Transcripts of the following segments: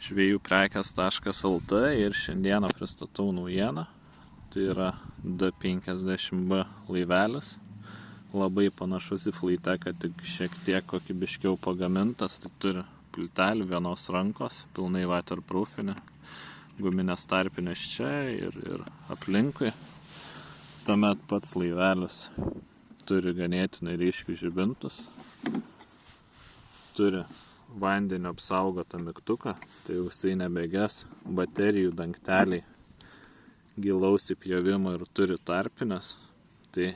žvejuprekės.lt ir šiandieną pristatau naujieną. Tai yra D50B laivelis. Labai panašus į Flyteką, tik šiek tiek kokybiškiau pagamintas. Tai turi pultelį vienos rankos, pilnai waterproofinė, guminės tarpinės čia ir aplinkui. Tuomet pats laivelis turi ganėtinai ryškius žibintus. Turi vandenio apsaugotą mygtuką, tai jisai nebeges, baterijų dangteliai gilaus įpjovimo ir turi tarpinės, tai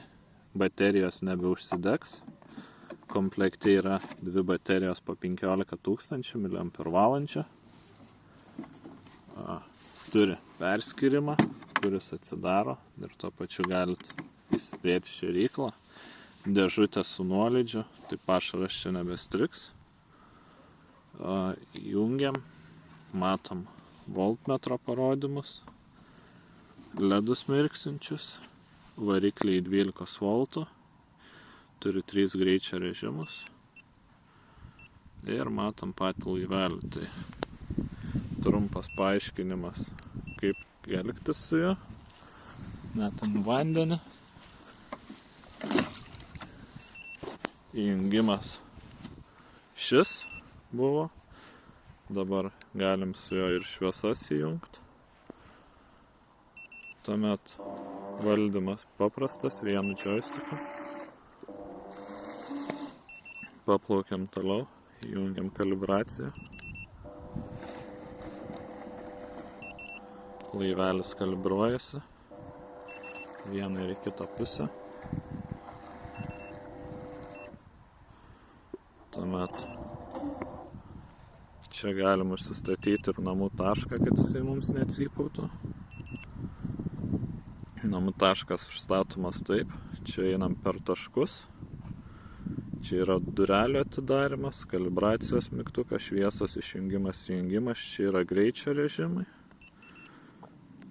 baterijos nebeužsidegs. Komplekte yra 2 baterijos po 15 000 mAh. Turi perskirimą, kuris atsidaro ir tuo pačiu galite įsidėti šėryklą. Dėžutė su nuolydžiu, tai pašaras čia nebestriks. Jungiam, matom voltmetro parodymus, ledus mirksinčius, varikliai 12 voltų, turi 3 greičio režimus ir matom patį laivelį. Tai trumpas paaiškinimas, kaip elgtis su juo. Metam vandenį, įjungimas šis buvo, dabar galim su juo ir šviesas įjungti. Tuomet valdymas paprastas, vienu joysticku. Paplaukiam toliau, įjungiam kalibraciją. Laivelis kalibruojasi vieną ir į kitą pusę. Tuomet čia galim užsistatyti ir namų tašką, kad jisai mums necypautų. Namų taškas užstatomas taip, čia einam per taškus. Čia yra durelio atidarimas, kalibracijos mygtukas, šviesos išjungimas, įjungimas. Čia yra greičio režimai.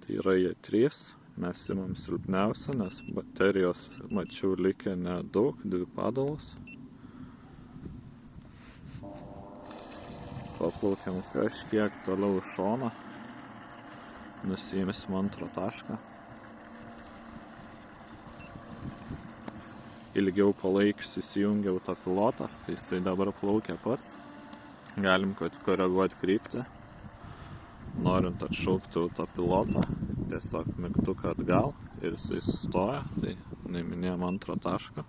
Tai yra jie 3. Mes imam silpniausią, nes baterijos mačiau likę nedaug, 2 padalos. Paplaukiam kažkiek toliau į šoną. Nusiimsim antrą tašką. Ilgiau palaikius įsijungia autopilotas, tai jisai dabar plaukia pats. Galim koreguoti kryptį. Norint atšaukti autopilotą, tiesiog mygtuką atgal ir jisai sustoja. Tai nuiminėjom antrą tašką.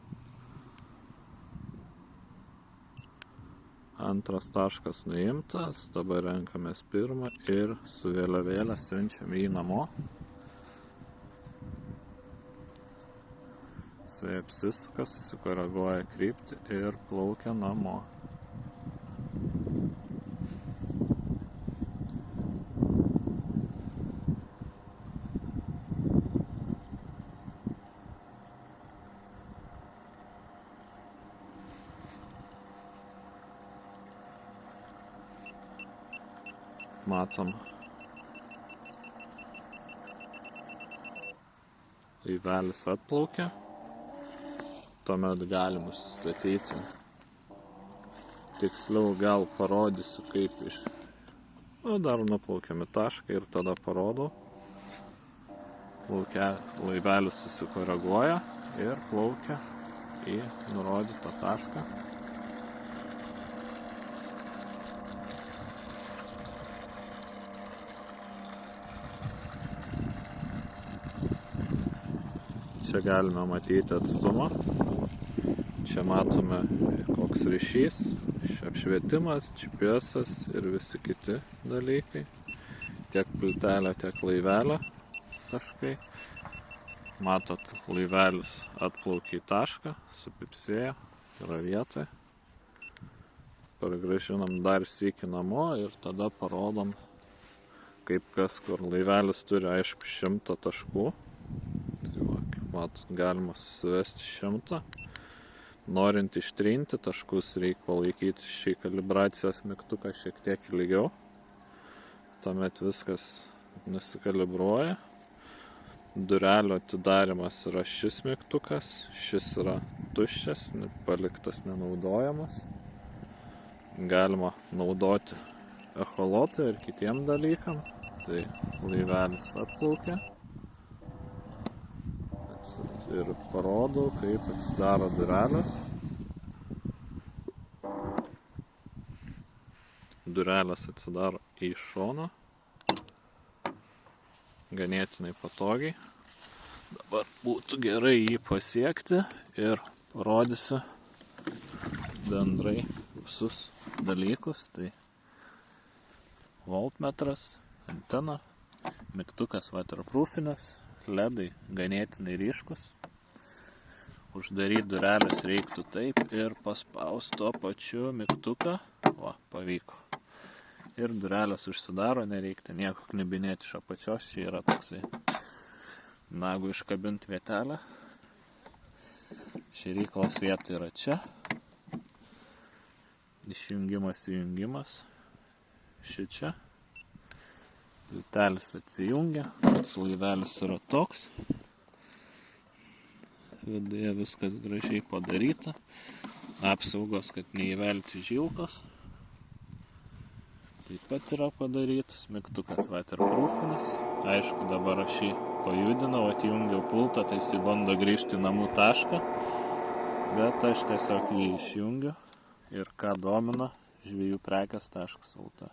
Antras taškas nuimtas, dabar renkamės pirmą ir su vėliavėle siunčiam jį namo. Jisai apsisuka, susikoreguoja kryptį ir plaukia namo. Matom, laivelis atplaukia, tuomet galim užsistatyti. Tiksliau gal parodysiu, kaip dar nuplaukiam į tašką ir tada parodau. Laivelis susikoreguoja ir plaukia į nurodytą tašką. Čia galime matyti atstumą. Čia matome koks ryšys, apšvietimas, GPS ir visi kiti dalykai. Tiek pultelio, tiek laivelio taškai. Matot, laivelis atplaukia į tašką, supipsėjo, yra vietoje. Pargrąžinam dar sykį namo ir tada parodom, kaip kas kur. Laivelis turi aišku 100 taškų. Matot, galima susivesti 100. Norint ištrinti taškus, reikia palaikyti šį kalibracijos mygtuką šiek tiek ilgiau. Tuomet viskas nusikalibruoja. Durelio atidarimas yra šis mygtukas, šis yra tuščias, paliktas nenaudojamas. Galima naudoti echolotui ir kitiem dalykam. Tai laivelis atplaukia. Ir parodau, kaip atsidaro durelės. Durelės atsidaro į šoną. Ganėtinai patogiai. Dabar būtų gerai jį pasiekti ir parodysiu bendrai visus dalykus. Tai voltmetras, antena, mygtukas waterproofinas, ledai ganėtinai ryškus. Uždaryti durelės reiktų taip ir paspausti tuo pačiu mygtuką. Va, pavyko. Ir durelės užsidaro, nereiktų nieko knibinėti iš apačios. Čia yra toksai nagų iškabinti vietelę. Šėryklos vieta yra čia. Išjungimas, įjungimas. Šičia. Viltelis atsijungia. Pats laivelis yra toks. Viduje viskas gražiai padaryta. Apsaugos, kad neįvelti žilkos. Taip pat yra padarytas. Mygtukas waterproofinis. Aišku, dabar aš jį pajudinau, atjungiau pultą, tai jis bando grįžti į namų tašką. Bet aš tiesiog jį išjungiu. Ir ką domina, žvejų prekės.lt.